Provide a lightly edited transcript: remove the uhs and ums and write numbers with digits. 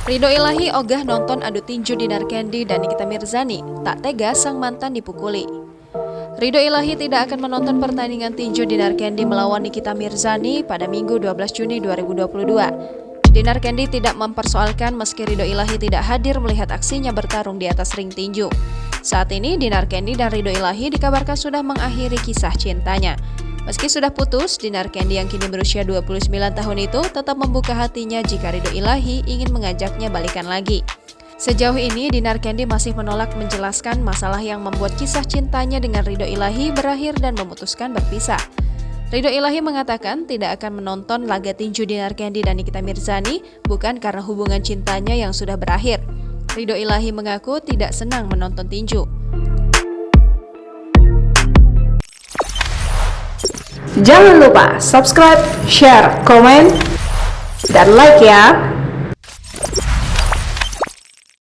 Ridho Ilahi ogah nonton adu tinju Dinar Candy dan Nikita Mirzani, tak tega sang mantan dipukuli. Ridho Ilahi tidak akan menonton pertandingan tinju Dinar Candy melawan Nikita Mirzani pada Minggu 12 Juni 2022. Dinar Candy tidak mempersoalkan meski Ridho Ilahi tidak hadir melihat aksinya bertarung di atas ring tinju. Saat ini Dinar Candy dan Ridho Ilahi dikabarkan sudah mengakhiri kisah cintanya. Meski sudah putus, Dinar Candy yang kini berusia 29 tahun itu tetap membuka hatinya jika Ridho Ilahi ingin mengajaknya balikan lagi. Sejauh ini, Dinar Candy masih menolak menjelaskan masalah yang membuat kisah cintanya dengan Ridho Ilahi berakhir dan memutuskan berpisah. Ridho Ilahi mengatakan tidak akan menonton laga tinju Dinar Candy dan Nikita Mirzani bukan karena hubungan cintanya yang sudah berakhir. Ridho Ilahi mengaku tidak senang menonton tinju. Jangan lupa subscribe, share, komen, dan like ya!